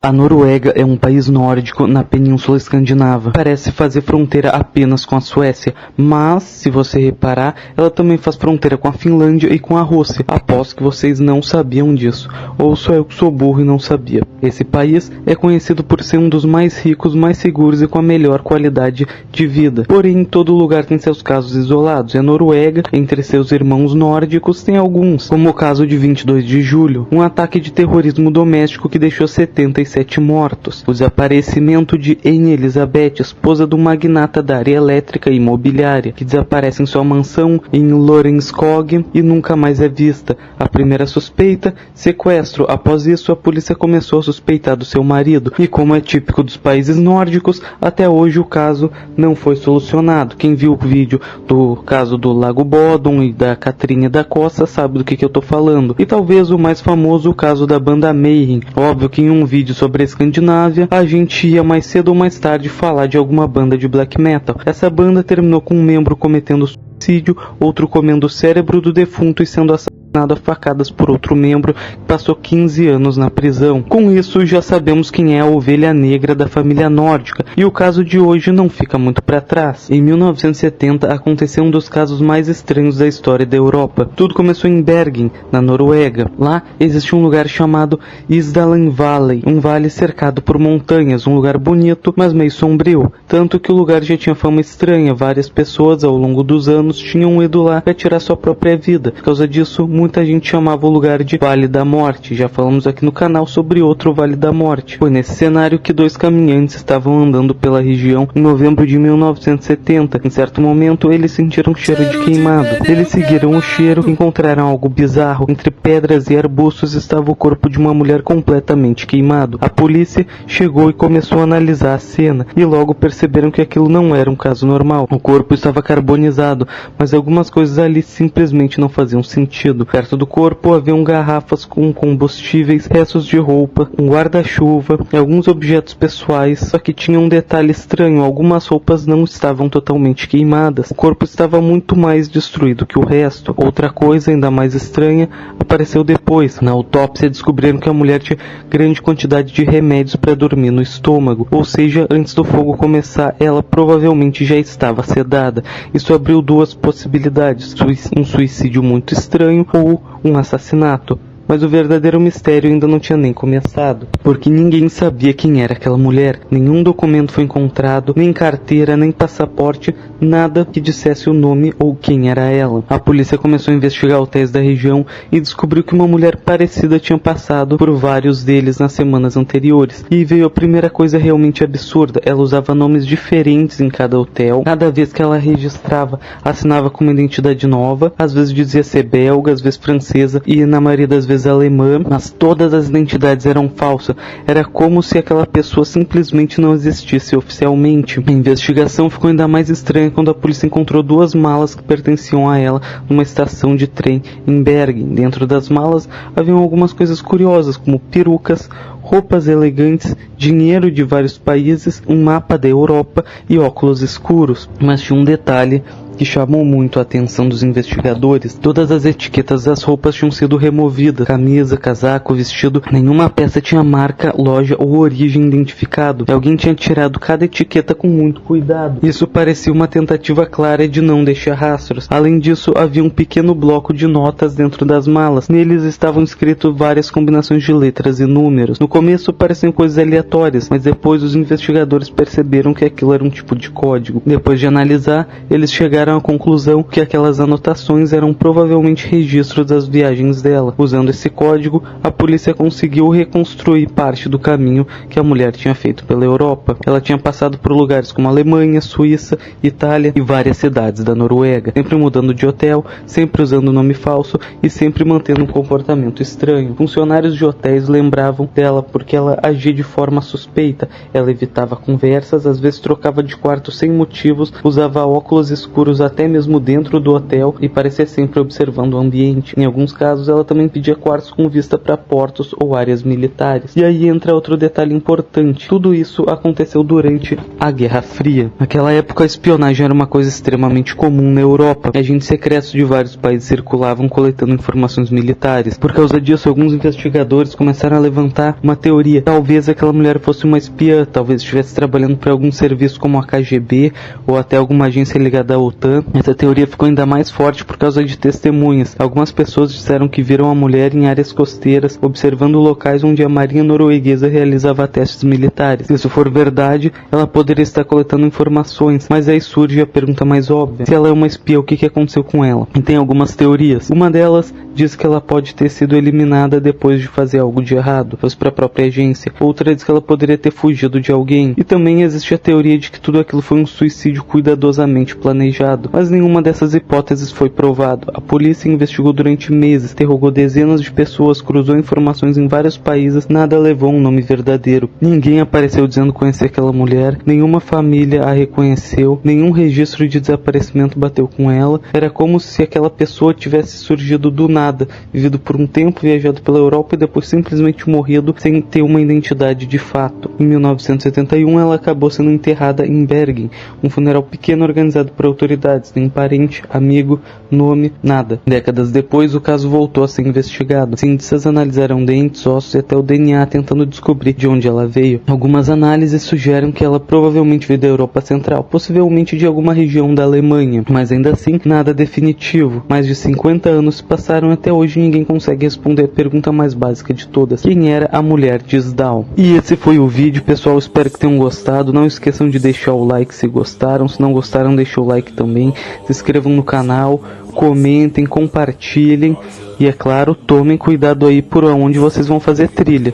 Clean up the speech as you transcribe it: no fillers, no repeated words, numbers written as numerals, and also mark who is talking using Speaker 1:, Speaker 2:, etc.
Speaker 1: A Noruega é um país nórdico na Península Escandinava. Parece fazer fronteira apenas com a Suécia, mas, se você reparar, ela também faz fronteira com a Finlândia e com a Rússia. Aposto que vocês não sabiam disso, ou só eu que sou burro e não sabia. Esse país é conhecido por ser um dos mais ricos, mais seguros e com a melhor qualidade de vida. Porém, todo lugar tem seus casos isolados, e a Noruega, entre seus irmãos nórdicos, tem alguns, como o caso de 22 de julho, um ataque de terrorismo doméstico que deixou 77 mortos, o desaparecimento de Anne Elizabeth, esposa do magnata da área elétrica e imobiliária, que desaparece em sua mansão em Lorenskog e nunca mais é vista. A primeira suspeita, sequestro. Após isso, a polícia começou a suspeitar do seu marido, e como é típico dos países nórdicos, até hoje o caso não foi solucionado. Quem viu o vídeo do caso do Lago Bodom e da Catrinha da Costa sabe do que eu tô falando. E talvez o mais famoso, o caso da banda Mayhem. Óbvio que em um vídeo sobre a Escandinávia, a gente ia mais cedo ou mais tarde falar de alguma banda de black metal. Essa banda terminou com um membro cometendo suicídio, outro comendo o cérebro do defunto e sendo assassinado a facadas por outro membro que passou 15 anos na prisão. Com isso, já sabemos quem é a ovelha negra da família nórdica, e o caso de hoje não fica muito para trás. Em 1970, aconteceu um dos casos mais estranhos da história da Europa. Tudo começou em Bergen, na Noruega. Lá existe um lugar chamado Isdalen Valley, um vale cercado por montanhas, um lugar bonito, mas meio sombrio. Tanto que o lugar já tinha fama estranha, várias pessoas ao longo dos anos tinham ido lá para tirar sua própria vida. Por causa disso, muita gente chamava o lugar de Vale da Morte. Já falamos aqui no canal sobre outro Vale da Morte. Foi nesse cenário que dois caminhantes estavam andando pela região em novembro de 1970. Em certo momento, eles sentiram um cheiro de queimado. Eles seguiram o cheiro e encontraram algo bizarro. Entre pedras e arbustos estava o corpo de uma mulher completamente queimado. A polícia chegou e começou a analisar a cena, e logo perceberam que aquilo não era um caso normal. O corpo estava carbonizado, mas algumas coisas ali simplesmente não faziam sentido. Perto do corpo haviam garrafas com combustíveis, restos de roupa, um guarda-chuva e alguns objetos pessoais, só que tinha um detalhe estranho: algumas roupas não estavam totalmente queimadas. O corpo estava muito mais destruído que o resto. Outra coisa ainda mais estranha apareceu depois. Na autópsia descobriram que a mulher tinha grande quantidade de remédios para dormir no estômago, ou seja, antes do fogo começar, ela provavelmente já estava sedada. Isso abriu duas possibilidades: um suicídio muito estranho ou um assassinato. Mas o verdadeiro mistério ainda não tinha nem começado, porque ninguém sabia quem era aquela mulher. Nenhum documento foi encontrado, nem carteira, nem passaporte, nada que dissesse o nome ou quem era ela. A polícia começou a investigar hotéis da região e descobriu que uma mulher parecida tinha passado por vários deles nas semanas anteriores. E veio a primeira coisa realmente absurda: ela usava nomes diferentes em cada hotel. Cada vez que ela registrava, assinava com uma identidade nova. Às vezes dizia ser belga, às vezes francesa e na maioria das vezes alemã, mas todas as identidades eram falsas. Era como se aquela pessoa simplesmente não existisse oficialmente. A investigação ficou ainda mais estranha quando a polícia encontrou duas malas que pertenciam a ela numa estação de trem em Bergen. Dentro das malas haviam algumas coisas curiosas, como perucas, roupas elegantes, dinheiro de vários países, um mapa da Europa e óculos escuros. Mas tinha um detalhe que chamou muito a atenção dos investigadores: todas as etiquetas das roupas tinham sido removidas. Camisa, casaco, vestido, nenhuma peça tinha marca, loja ou origem identificado. Alguém tinha tirado cada etiqueta com muito cuidado. Isso parecia uma tentativa clara de não deixar rastros. Além disso, havia um pequeno bloco de notas dentro das malas. Neles estavam escritos várias combinações de letras e números. No começo pareciam coisas aleatórias, mas depois os investigadores perceberam que aquilo era um tipo de código. Depois de analisar, eles chegaram à conclusão que aquelas anotações eram provavelmente registros das viagens dela. Usando esse código, a polícia conseguiu reconstruir parte do caminho que a mulher tinha feito pela Europa. Ela tinha passado por lugares como Alemanha, Suíça, Itália e várias cidades da Noruega, sempre mudando de hotel, sempre usando nome falso e sempre mantendo um comportamento estranho. Funcionários de hotéis lembravam dela porque ela agia de forma suspeita. Ela evitava conversas, às vezes trocava de quarto sem motivos, usava óculos escuros vídeos até mesmo dentro do hotel e parecia sempre observando o ambiente. Em alguns casos, ela também pedia quartos com vista para portos ou áreas militares. E aí entra outro detalhe importante. Tudo isso aconteceu durante a Guerra Fria. Naquela época, a espionagem era uma coisa extremamente comum na Europa. Agentes secretos de vários países circulavam coletando informações militares. Por causa disso, alguns investigadores começaram a levantar uma teoria. Talvez aquela mulher fosse uma espiã, talvez estivesse trabalhando para algum serviço como a KGB ou até alguma agência ligada à OTAN. Essa teoria ficou ainda mais forte por causa de testemunhas. Algumas pessoas disseram que viram a mulher em áreas costeiras, observando locais onde a marinha norueguesa realizava testes militares. Se isso for verdade, ela poderia estar coletando informações, mas aí surge a pergunta mais óbvia. Se ela é uma espiã, o que aconteceu com ela? E tem algumas teorias. Uma delas diz que ela pode ter sido eliminada depois de fazer algo de errado, fosse para a própria agência. Outra diz que ela poderia ter fugido de alguém. E também existe a teoria de que tudo aquilo foi um suicídio cuidadosamente planejado. Mas nenhuma dessas hipóteses foi provado. A polícia investigou durante meses, interrogou dezenas de pessoas, cruzou informações em vários países, nada levou um nome verdadeiro. Ninguém apareceu dizendo conhecer aquela mulher, nenhuma família a reconheceu, nenhum registro de desaparecimento bateu com ela. Era como se aquela pessoa tivesse surgido do nada, vivido por um tempo, viajado pela Europa e depois simplesmente morrido sem ter uma identidade de fato. Em 1971 ela acabou sendo enterrada em Bergen, um funeral pequeno organizado por autoridades, nem parente, amigo, nome, nada. Décadas depois o caso voltou a ser investigado. Cientistas analisaram dentes, ossos e até o DNA tentando descobrir de onde ela veio. Algumas análises sugerem que ela provavelmente veio da Europa Central, possivelmente de alguma região da Alemanha, mas ainda assim nada definitivo. Mais de 50 anos se passaram e até hoje ninguém consegue responder a pergunta mais básica de todas: quem era a mulher de Sdal? E esse foi o vídeo, pessoal, espero que tenham gostado. Não esqueçam de deixar o like se gostaram, se não gostaram deixa o like também, se inscrevam no canal, comentem, compartilhem e, é claro, tomem cuidado aí por onde vocês vão fazer trilha.